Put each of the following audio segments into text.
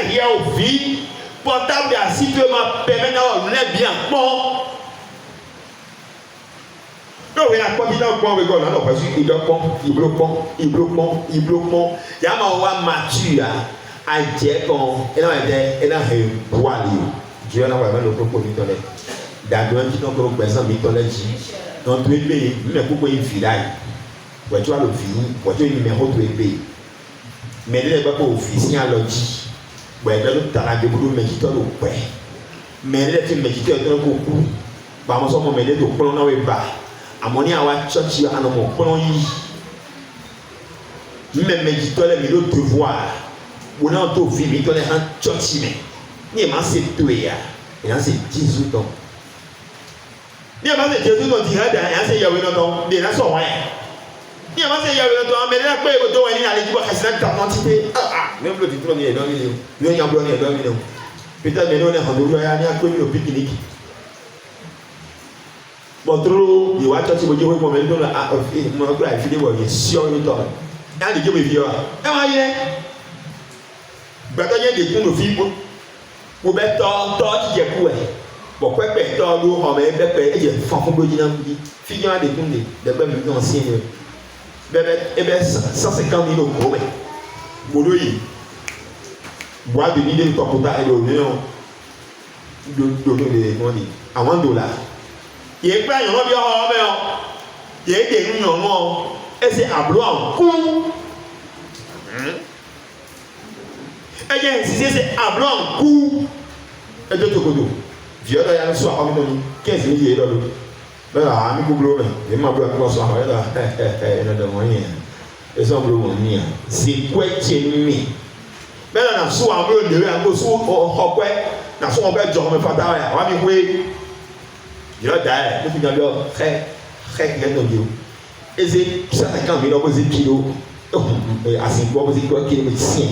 il y a au vie portable et assis tu m'as permis d'avoir le bien bon. Donc il y a quoi qui dans quoi rigole non parce qu'il doit il bloque il y a ma wa mature à dire qu'on et là boire Dieu n'a pas le propos du toilette d'adouan qui donc le présent mi toilette donc tu es payé mais pourquoi il filaille ouais tu as le fini ouais tu es numéro tu es payé mais il n'est pas pour officier à l'autre ouais dans le talent de boulot mais qui t'en le ouais mais il est mais qui t'en le beaucoup par mon son mais il est au plan dans le bas à mon awa church à mon plan yi même qui t'en le milieu devoir ou non to fi mi t'en le en church mais ni ma c'est toi ya et là c'est 18 ans ni ma c'est 18 ans dirait et c'est yawe non de la so ouais ni ma c'est yawe non mais là quoi ko to wani na le jibo hasina ta quantité même le titre ni non ni ni yamblo ni non peut-être mais non on est en ya ni a ko le pique-nique bon trop il va chercher mon Dieu pour me donner mon frère il fait des voyages sur le temps et on dit que me vieux et moi il est bataille des coups de fille pour mettre tort qui est quoi bon quoi que tort l'eau on met bébé et il faut qu'on le dise dans vie fille a des coups de bébé ancien bébé et ben 150 000 euros mais bouloi bois de l'idée de ton comptable et de comment dire à $1 il est pas yon bien il est des yon et c'est à blanc coup et bien si c'est à blanc coup et de tout côté vieux là il y a soir comme nous 15 000 $. Là ami boulot mais ma boulot pour soir là il a de moyen et son boulot moyen c'est quoi qui est mis mais là na soir boulot de un peu soir au quoi na soir on va dormir me faire là on va me jouer il a d'ailleurs le final très bien nommé et c'est 150 000 euros kilos à 5 fois c'est quoi qui est 5 000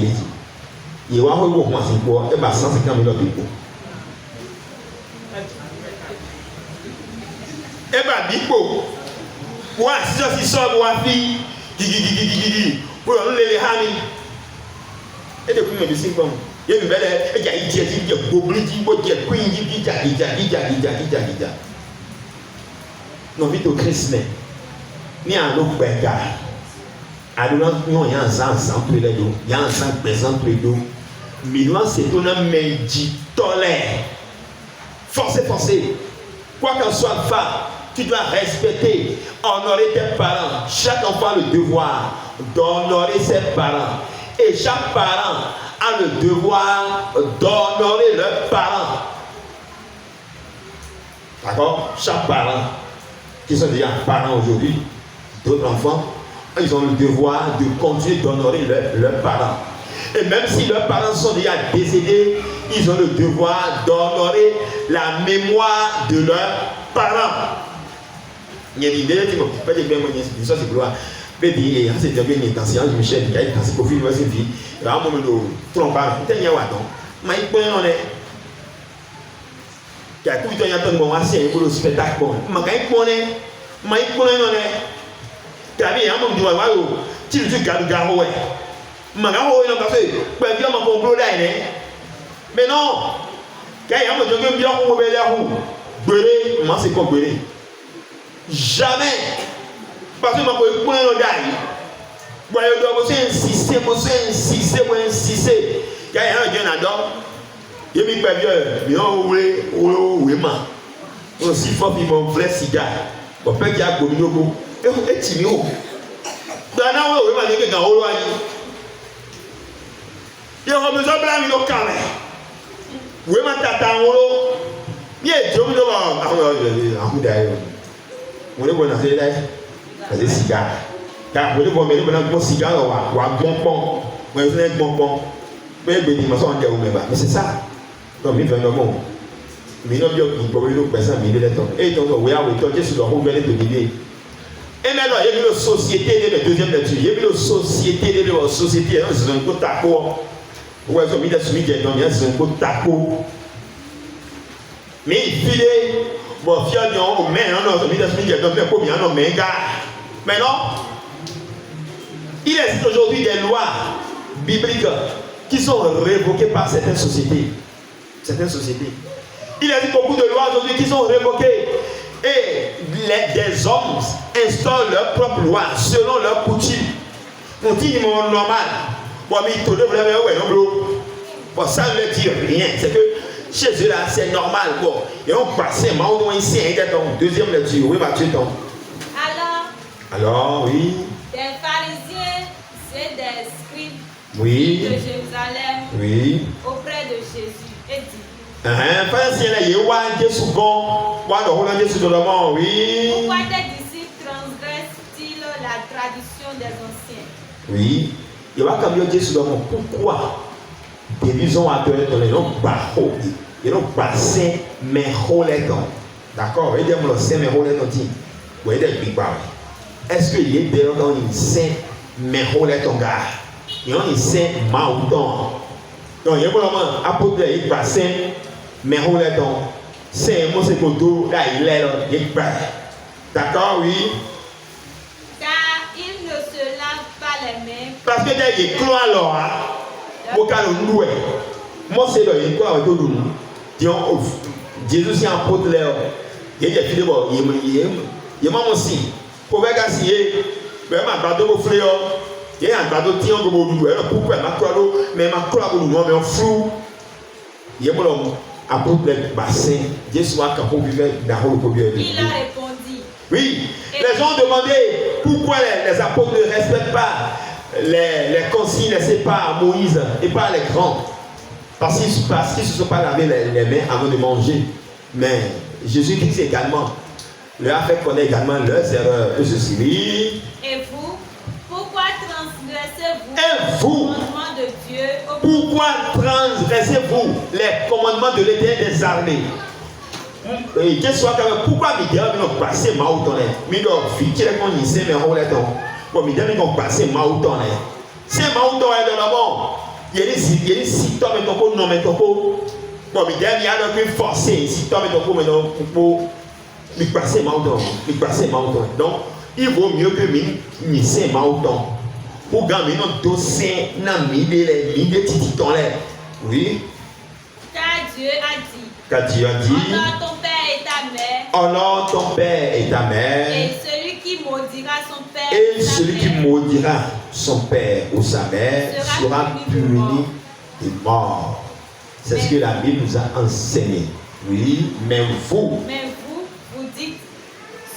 il va avoir beaucoup moins 5 fois et bah 150 000 euros et bah bipo ouais si ça si ça doit fi gigi pour les hami et depuis me bisin comme il y a une belle et il y a beaucoup de non vite au Christ ni à l'autre bêta alors non il y a un sang entre les deux il y a un sang présent entre les deux mais nous c'est ton mais dit tolère forcez quoi qu'en soit le fait tu dois respecter honorer tes parents chaque enfant a le devoir d'honorer ses parents et chaque parent a le devoir d'honorer leurs parents. D'accord? Chaque parent, qui sont déjà parents aujourd'hui, d'autres enfants, ils ont le devoir de continuer d'honorer leurs parents. Et même si leurs parents sont déjà décédés, ils ont le devoir d'honorer la mémoire de leurs parents. Il y a des idées qui m'ont pas dit bien, ça c'est gloire. Baby, c'est bien intention, Michel, il y a une profil de sa vie. Il va me tromper. Il y a un wadon. Mais il peut y en être. Il y a tout le temps de bon assez pour le spectacle. Mais il peut y en être. Mais il peut y en être. Tu as vu, il y a un moment où tu le gardes garoué. Mais garoué, non, parce que tu as vu un complot là. Mais non. Quand il y a un moment où tu as bien roulé la roue, brûlé, moi c'est comme brûlé. Jamais. Parce que je ne point le gars. Je dois insister. Il y a un jeune adore. Il y a un vieux. Mais on aussi fort qu'il m'a fait cigare. On peut dire que je suis timide. Dans la rue, il y a un rôle. Il y a besoin de blâmer le carré. Oui, ma tata en rôle. Il y a un homme devant. On est bon à faire là. C'est cigare. Car vous devez mettre un cigare ou un bonbon. Vous avez un bonbon. Mais c'est ça. Donc, il fait un moment. Mais non, il faut que nous fassions un millier de temps. Et donc, oui, on va sur le rouvre de l'idée. Et maintenant, il y a une société de la deuxième lecture. Il y a une société de la société. C'est un peu d'accord. Vous voyez, il y a un peu d'accord. Mais il file. Bon, fiant, mais non, il y a un mais non, il existe aujourd'hui des lois bibliques qui sont révoquées par certaines sociétés. Il y a beaucoup de lois aujourd'hui qui sont révoquées. Et des hommes instaurent leurs propres lois selon leurs coutumes. On dit normal. Bon, ça ne veut dire rien. C'est que chez eux là, c'est normal. Bon, et on passe ici, deuxième lecture. Oui, Matthieu. Alors, oui. Des pharisiens et des scribes oui. de Jérusalem oui. auprès de Jésus et dit. Pourquoi tes disciples transgressent-ils la tradition des anciens? Oui. Il va comme Jésus pourquoi ils ont appelé dans les noms Baho. Ils ont passé mes roletons. D'accord? Ils ont passé mes roletons. Vous voyez des big bang. Est-ce qu'il y a des gens qui ont saint mes roletons gars? Ils ont saint Maouton. Donc, il y a vraiment apôtre il passe mais roletons. C'est moi c'est koto là il est là il est d'accord oui. Car il ne se lave pas les mains. Parce que il est clos alors au cas où nous moi c'est là il est clos avec tout nous. Disons Jésus c'est apôtre là il est fini bon il m'a aussi pour faire gasier mais ma bateau au fleur il y a un bateau tient comme au nous pourquoi ma croix mais ma croix au nous mais on flou il est bon apôtre bassin, Jésus a répondu. Oui, les gens demandaient pourquoi les apôtres ne respectent pas les consignes laissées par Moïse et par les grands. Parce qu'ils ne se sont pas lavé les mains avant de manger. Mais Jésus-Christ également leur a fait connaître également leurs erreurs. Oui. Et vous, pourquoi transgressez-vous les commandements de Dieu? Pourquoi transgressez-vous les commandements de l'Éternel des armées? Et qu'est-ce que pourquoi Miguel nous passer Maouton? Miguel fiché les conditions mais on les donne. Bon Miguel nous passer Maouton. C'est Maouton est dans le monde. Il y a des symptômes mais ton non mais ton bon Miguel il y a donc forcer symptômes mais ton mais non pour lui passer Maouton, Donc il vaut mieux que mi c'est Maouton. Pour gagner notre dossier dans les tititons là. Oui. Car Dieu a dit. Honore ton père et ta mère. Honore ton père et ta mère. Et celui qui maudira son père. Et celui qui maudira son père ou sa mère sera puni et mort. C'est ce que la Bible nous a enseigné. Oui, mais vous dites,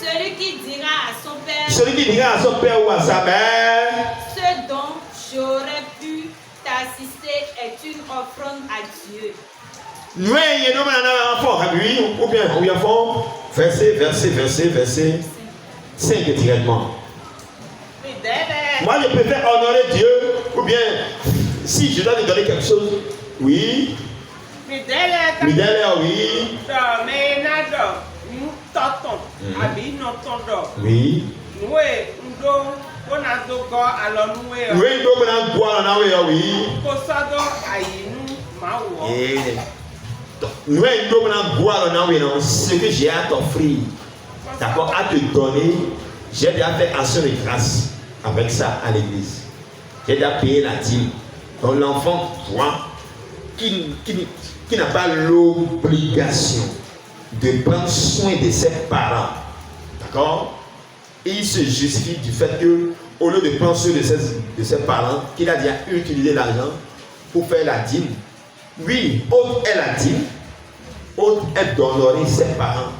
celui qui dira à son père. Celui qui dira à son père ou à sa mère. Ce dont j'aurais pu t'assister est une offrande à Dieu. Nous, il y a un enfant, ou bien, oui, enfant, verset 5 directement. Moi, je préfère honorer Dieu, ou bien, si je dois lui donner quelque chose, oui. Midèle, oui. Oui. Ce que j'ai à t'offrir, d'accord, à te donner, j'ai déjà fait action de grâce avec ça à l'église. J'ai déjà payé la dîme. Donc l'enfant, toi, qui n'a pas l'obligation de prendre soin de ses parents, d'accord, et il se justifie du fait que, au lieu de prendre soin de ses parents, qu'il a déjà utilisé l'argent pour faire la dîme. Oui, autre est la dîme, autre est d'honorer ses parents,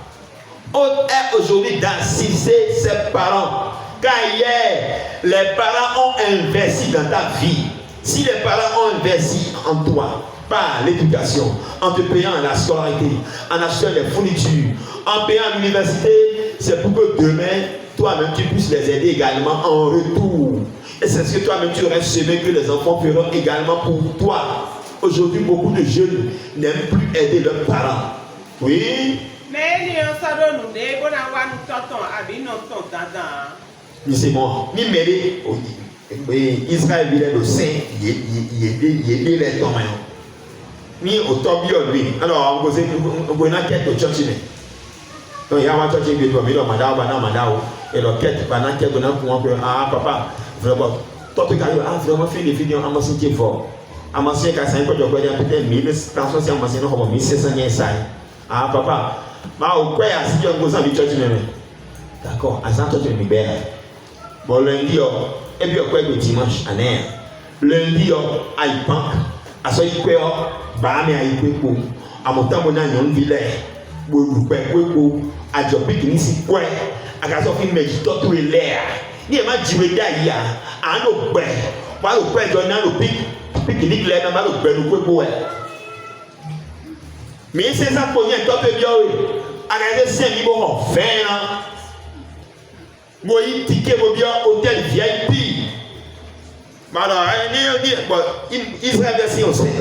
autre est aujourd'hui d'assister ses parents. Car hier, les parents ont investi dans ta vie. Si les parents ont investi en toi, par l'éducation, en te payant la scolarité, en achetant les fournitures, en payant l'université, c'est pour que demain, toi-même, tu puisses les aider également en retour. Et c'est ce que toi-même, tu aurais semé que les enfants feront également pour toi. Aujourd'hui, beaucoup de jeunes n'aiment plus aider leurs parents. Oui. Mais c'est bon. Ni mêler Israël vient de Saint, il est les temps. Ni au Tobio lui. Alors, on va enquête au church. Donc, il y a un church qui est venu, et l'enquête, pendant qu'elle est pour ah, papa, vraiment, toi, tu as vraiment fait des vidéos à mon sentier fort. Amassé qu'à 5 ans, peut-être 1000, pension c'est amassé, non, comme 1600 yen. Ah, papa, ma ou quoi, si tu as un gros ami, tu as d'accord, à 100 tu es bien. Bon, lundi, et puis quoi, le dimanche, à l'air. Lundi, à y banque, à ce qui peut, bah, mais à y peut, à mon temps, on a une ville, vous pouvez, à Jopic, ni si quoi, à la sortie, mais je t'en trouve l'air. Ni ma jiwe d'ailleurs, à nos pères, pas le père de nos pique-nique, l'air, dans le père, nous pouvons. Mais c'est ça pour nous, toi, tu bien, regardez 5 000 euros, faire, moi, il ticket, mon bien, hôtel VIP. Alors, Israël,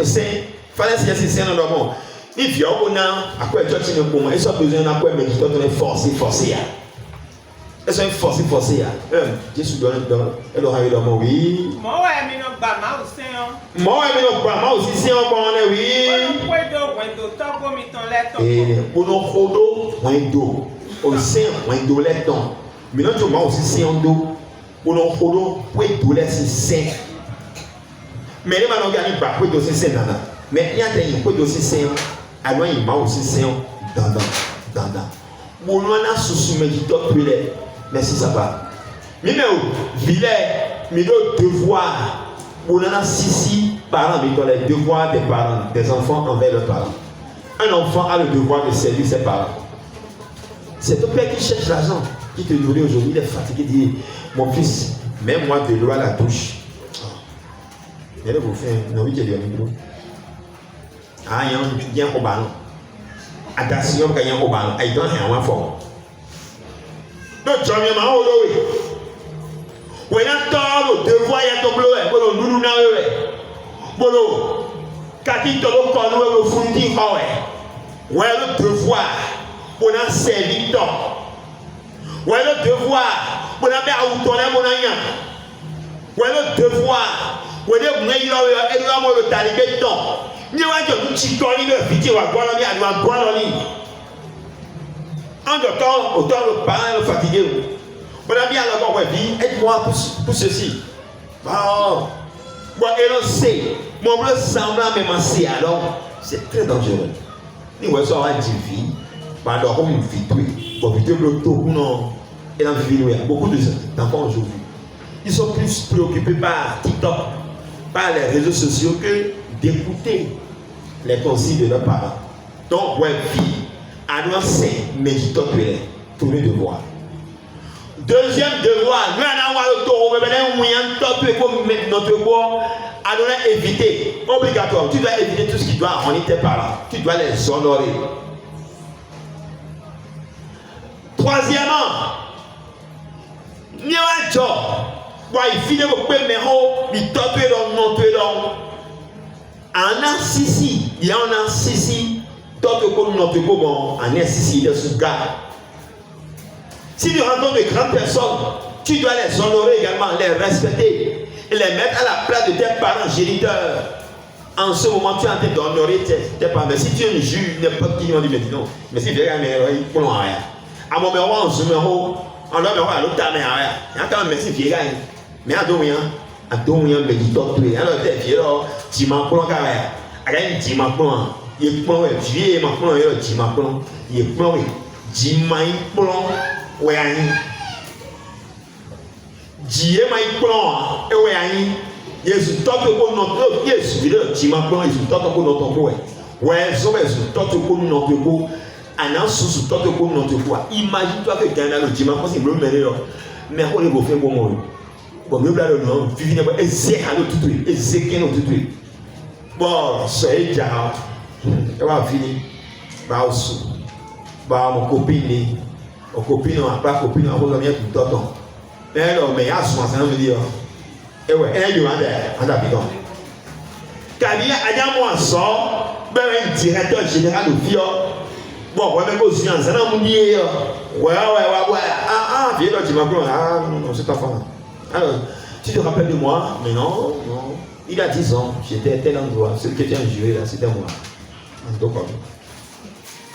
c'est fallait se c'est dans le monde. Il vient au monde, à quoi tu as pour moi, ils ont besoin d'un quoi, mais tu dois forcer. Ils sont forcés. Jésus donne, elle aura eu le mot, oui. Moi, mais non, pas mal aussi. Moi, mais non, pas mal aussi, c'est un bon, oui. Et pour nous, Rodo, Wendo, au sein, Wendo, les temps. Mais non, tu m'as aussi, c'est un dos. Pour nous, Rodo, Wendo, les c'est. Mais les malons gagnent pas, Wendo, c'est nana. Mais il y a des Wendo, c'est alors il m'a aussi, c'est dans. Pour nous, on a sous-soumis du top, merci, ça va. Mais il devoir. On a six parents, mais les devoirs des parents, des enfants envers leurs parents. Un enfant a le devoir de servir ses parents. C'est ton père qui cherche l'argent, qui te nourrit aujourd'hui, il est fatigué, il dit, mon fils, mets-moi de l'eau à la douche. Et là, vous faites, non, oui, j'ai dit, ah, il y a un ballon. Attention, il y a un ballon. Il doit y avoir un fort. Donc, tu as mis ma haut, oui. When I told the devoir ya to blow e bolo nunu na we bolo kati to lo ko no we fundi ho e we le devoir bona serviteur we le devoir bona be autoné bona nya we le devoir we de ngai lo e lo mo lo talibé ton ni wa jo ti to ni le fiti wa gbo lo ni adu wa gbo lo ni en de temps autant le parent le fatigué. Bon, bien alors, aide-moi pour ceci. Bon, et l'on sait, mon bleu semblant même assez alors, c'est très dangereux. Nous voyons ça à vie, alors on vit tout, pour vite le tout, non, et dans vie, beaucoup d'enfants aujourd'hui, ils sont plus préoccupés par TikTok, par les réseaux sociaux que d'écouter les conseils de leurs parents. Donc, ouais, vie, à nous c'est méditer tous les devoirs. Deuxième devoir, nous allons le tour, notre corps, à nous éviter, obligatoire, tu dois éviter tout ce qui doit rendre tes parents, tu dois les honorer. Troisièmement, nous allons il finit au premier rang, il tope dans notre nom. En a sisi, il y en a sisi, d'autres comme notre bon, en a sisi, il est sous garde. Si tu rencontres de grandes personnes, tu dois les honorer également, les respecter et les mettre à la place de tes parents géniteurs. En ce moment, tu es en train d'honorer tes parents. Mais si tu es un juge, n'importe qui, on dit, mais non, mais si tu es un héros, il ne peut rien. À mon mémoire, on se met en l'homme, à l'autre, mais rien. Il y a quand même, merci, vieux gars. Mais à Domien, mais il doit tuer. Alors, tu es vieux, tu m'en prends carrière. Alors, tu m'en prends. Il prend, vieux, il m'en prend, tu m'en prends. Il prend, tu m'en prends. Ouais, Dieu m'a plan et ouais, Jésus tente pour notre Jésus tu m'as plan Jésus tente pour notre bois. Ouais, Jésus tente pour notre bois. Anan sous tente pour notre bois. Imagine-toi que Ghana le dimanche c'est le meilleur. Mais on est beau faire bon moi. Bon, me là le nom, vivre pas Ezek à tout truc, Ezek à tout truc. Bon, c'est déjà. On va finir. Bah aussi. Bah mon copine aux copines, pas copines, on va venir tout le temps. Mais alors, mais il y a souvent, ça veut dire. Et ouais, elle est en habitant. Car il y a un mois sort, ben un directeur général de FIO. Bon, ouais, même aux yeux, ça n'a pas dit. Ouais. Ah, viens là, tu m'as dit, ah, non, c'est pas fort. Alors, tu te rappelles de moi? Mais non. Il a 10 ans, j'étais à tel endroit. Celui qui était en juillet, là, c'était moi. Donc,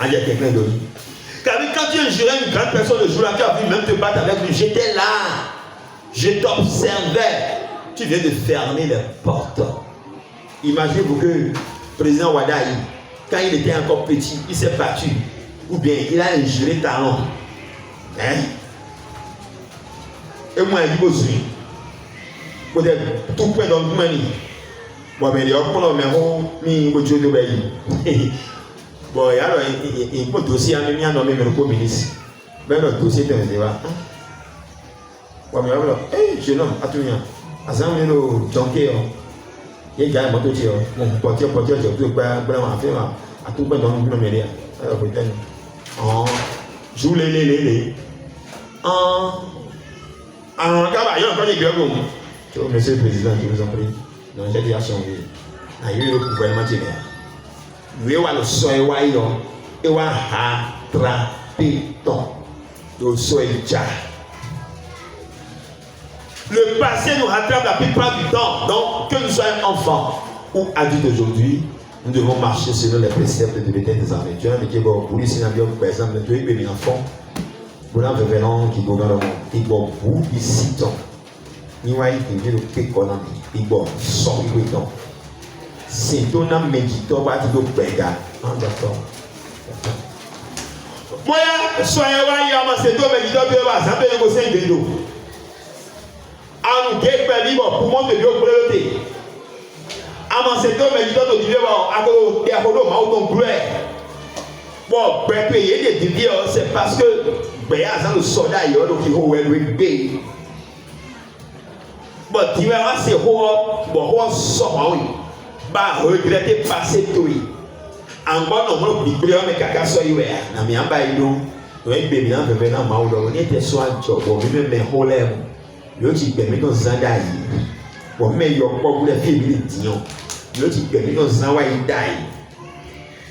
il y a quelqu'un de lui. Car quand tu es juré une grande personne le jour là, tu as vu même te battre avec lui, j'étais là, je t'observais, tu viens de fermer les portes. Imaginez-vous que le président Wadaï, quand il était encore petit, il s'est battu. Ou bien il a ingéré talent. Hein? Et moi, il dit aussi, peut-être tout point dans le monde. Bon, mais il y a un peu de bon, alors, il peut aussi amener un homme au ministre. Mais le dossier est un débat. Bon, mais alors, jeune homme, à tout le monde. À ça, on est au Jonké. Il y a un moto, mon portier, j'ai tout pas faire à tout point dans le monde. Alors, peut-être. Joue les. En cabaret, encore des gars. Monsieur le Président, je vous en prie. Donc, j'ai déjà changé. Il y a eu le gouvernement de l'air. Nous avons le soin, et on a rattrapé ton. Le soin déjà. Le passé nous rattrape la plupart du temps. Donc, que nous soyons enfants ou adultes aujourd'hui, nous devons marcher selon les préceptes de l'éternel des armées. Dieu a dit que pour lui, c'est un bien, par exemple, tu es un enfant. Pour un révérend qui gouverne le monde. Il va vous ici, donc. Ni wa ite le kekona igbo so iwe don si to na medito ba ti do pega d'accord moya so e wa ya ma se to medito be ba sa be go se de do anu ke pe bi bo pour mo de bio prelote ama se to medito to di ba ako e ako do ma o don bleu bon pe pe ye de di c'est parce que be ya za le soldat yo do ki ho we be. Bon, tu vas se voir sort, bah regretter passer tout. En bon nombre de problèmes mais caca soit eu na mi amba ido we baby na bebe na ma udo ni te so ajo bo mi me holem yo ti gbe mi don zanda yi bo me yo po bule fi mi dion yo ti gbe mi don zan wa yi dai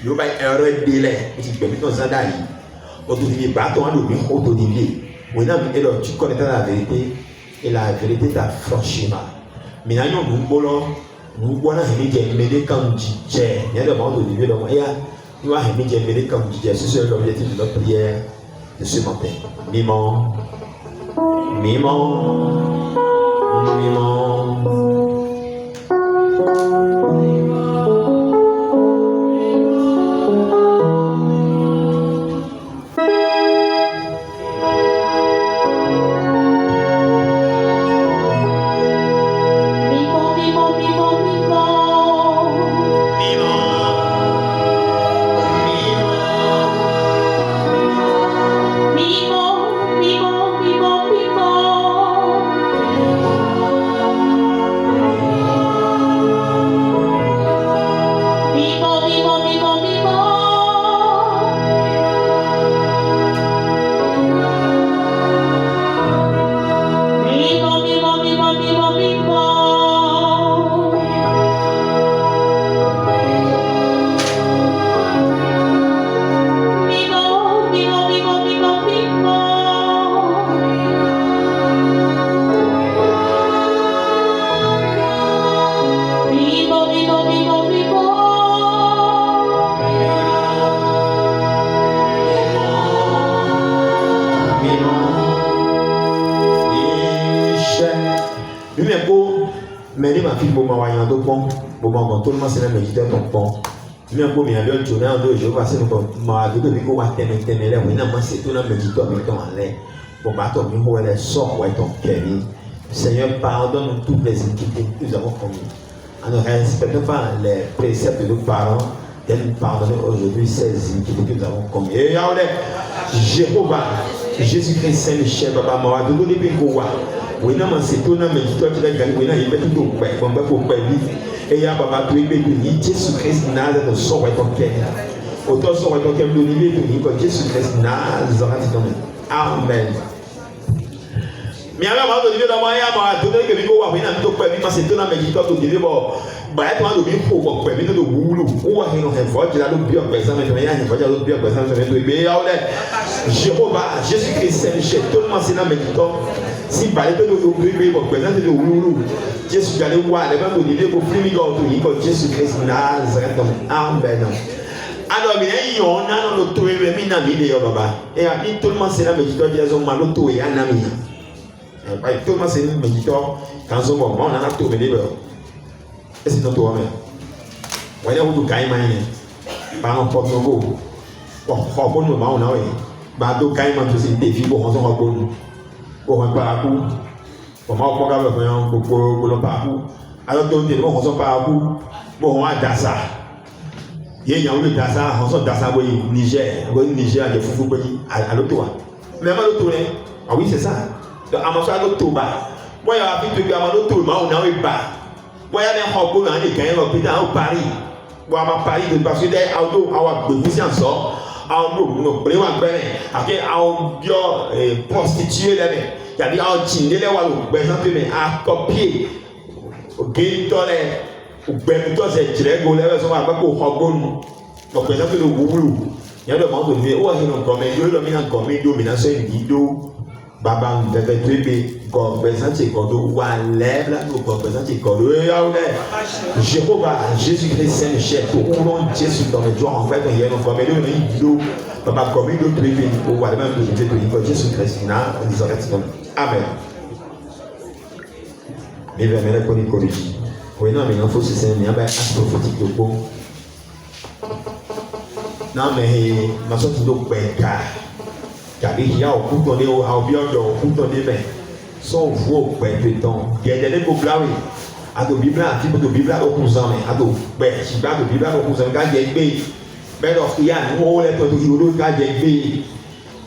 yo ba erreur dele ti gbe mi don zanda yi o to di ba to ando mi o to di li we na mi elo tu connais la vérité. Et la vérité t'a franchement. Maintenant, nous voulons aimer comme Dieu. Il y a des moments où nous devons aimer comme Dieu. C'est l'objectif de notre prière de ce matin. Mimon. Tout le monde c'est un méditeur bon. Mais un peu mais alors tu n'as deux jours passer nous ma de que quoi t'aimer là oui non moi c'est tout un méditeur mais comment aller pour battre mi ho les sort ouais ton cœur Seigneur pardonne toutes les iniquités que nous avons commises en ne respectant pas les préceptes de nos parents et nous pardonner aujourd'hui ces iniquités que nous avons commises et Jéhovah Jésus-Christ Saint le chef papa moi de donner bien quoi oui non moi c'est tout un méditeur qui va gagner oui non il met tout au ouais bon pour pas vivre. Et ya baba tu es béni Jésus Christ Nazareth so wa ton cœur autant so wa ton cœur le niveau béni que Jésus Christ Nazareth ton amen mais alors ma de dans moyen ma donner que bigo wa na to pe mi ma se to na méditeur to dire bon ba e to na do bi ko ko pe mi to do wulu o wa no he vote la do bi o pe examen to ya he vote la do bi o pe examen to be ya ole Jéhovah Jésus Christ c'est le chef tout le monde c'est na méditeur si parler de nous ouvrir pour présenter de wulu Jésus allait voir les gens de l'idée pour prier God Jésus Christ Nazareth amen alors mais on a no to e mi na mi de yo baba et a tout le monde c'est la méditeur Jésus malo to e anami tout le monde c'est une méditeur quand on a to me de est-ce que tu vois Whether we do kind mine, Bang Pop no go. Or Bono Mauna, but do kind man to see the people on the bone. Go on Paraku. From our program, go Paku. I don't know the Mohos of Paraku. Moha Dasa. Ye young Dasa, also Dasa way Niger, going Niger, the Fufu, I don't do it. Remember to it. I wish it's that. The Amazon to buy. Why are people to Amazon to Mount now in Bar? Why are they hobble and they can't of Peter out Paris? Why am I Paris to pass there? I'll do our musicians so. I'll do no play one penny. Okay, I'll be a prostitute. Y'a dit en Chine, les Wallons, par exemple, à copier, au Gatorade, au Bentos et Chirego, les raisons à pas pour Hobon. Donc, par exemple, le Goulou, il y a le monde de vie, ou il y a un comédien, le dominant comédien, mais c'est une vidéo, Babang, de Trébé, comme présenter Cordo, ou à lèvres, ou comme présenter Cordo, et à Jéhovah, Jésus-Christ, Saint-Michel, pour qu'on Jésus dans le jour, en fait, il y a un comédien, une vidéo, Papa, comédien, Trébé, pour voir même que Jésus-Christ, là, on dit Amen. Mais vers mes reconnus corrigés. Oui, non, mais il faut se sentir bien, prophétique de bon. Non, mais ma sorte de benka. Car il y a au coup tourné au bien de au coup tourné, mais son faux benpeton. Gardez les bouclaoui. À de Bible, à type de Bible au cousin, à de ben, si pas de Bible au cousin, quand il y a bé. Ben, il y a un gros lettre de Yolo, quand il y a bé.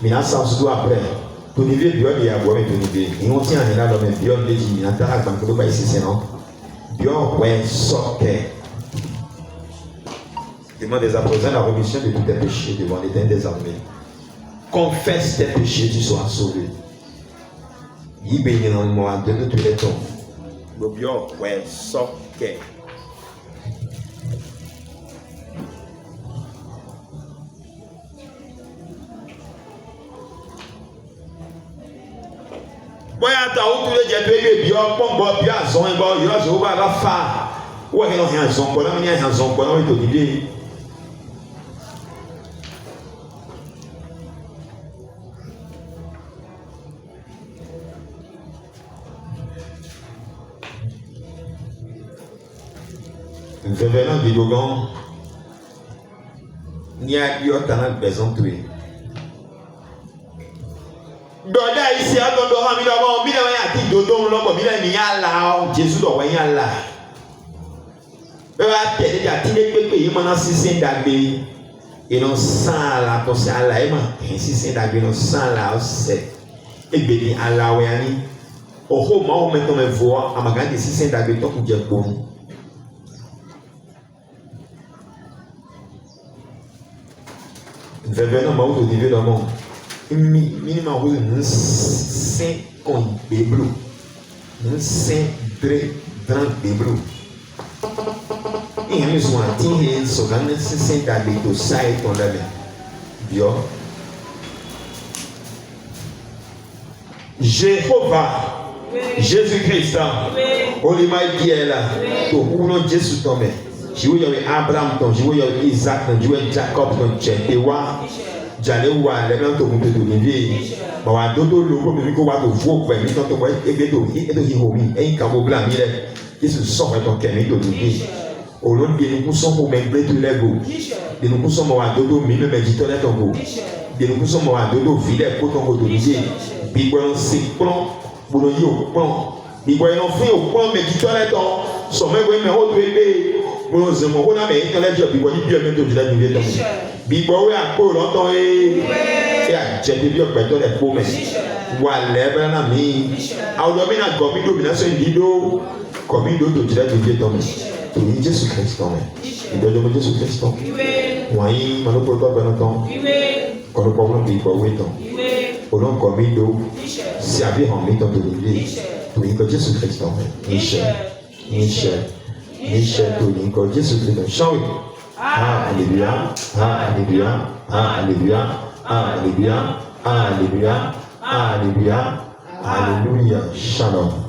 Mais là, ça se doit après. Ton niveau de Dieu est à boire, mais ton niveau. Et on tient à l'heure, mais Dieu est dit, il y a un tas de pas ici, c'est non. Dieu est sorti. Demande des apôtres la rémission de tous tes péchés devant l'Éternel des armées. Confesse tes péchés, tu seras sauvé. Il bénit dans le mois de tous les temps. Le Dieu est sorti. Boya ta o tule je pe bi o pon bo bi azon e bo yo so ba la fa wo he no he azon ko na mi he azon ko na we to dide Venant de Dogon ni a yo ta na besoin tuer Doda ici à Dodo Hamida bon mi na ya ti Dodo lo mi na ni ya la o Jésus do wa ya la be wa tele ja ti le pepe yi mo na sisin dagbe e no san la to se ala e ma sisin dagbe no san la o se e be ni ala we ani o ho ma o me to me vo amaga de sisin dagbe to ku je po Venant ma ou de dans mon minimum vous un saint con béblo un saint drang béblo et nous on dit so gagne saint d'aller to sai ton là bio Jéhovah Jésus-Christ Holy my dear to uno Jésus tombe Jiwe yo Abraham ton jiwe yo Isaac ton jiwe Jacob ton Chetewa Jale wa le plan to mo to ni ba wa dodo lo ko mi ko wa to vo pe mi to wa ebe to hi homi e ka mo bla mi le Jésus sort ton kemi to ni o lo de ni ku so mo me gbe to lego de ni ku so mo wa dodo mi me ji to le to go de ni ku so mo wa dodo fi le ko to go to ni bi gbo si plon bo lo yi o plon bi gbo no fi o plon me ji to le to so me we me o to ebe mo ze mo ko na me to le jo bi gbo ni bi o me to ji la ni to Bigbo we akpo lọ́tọ̀ e ajete bi ogbeto le po me wa lebra na mi awdo mi na go mi do mi na so ndido ko mi do to jira je to mi to ni Jésus Christ to me idojo mo Jésus Christ to wa yi ma lo po to be na to ko lo problem bi gbo we to o lo ko mi do si abi han mi to ni ko Jésus Christ to me Michel to ni ko Jésus Christ shall we Alléluia, Alléluia, Alléluia, Alléluia, Alléluia, Alléluia, Alléluia, Shalom.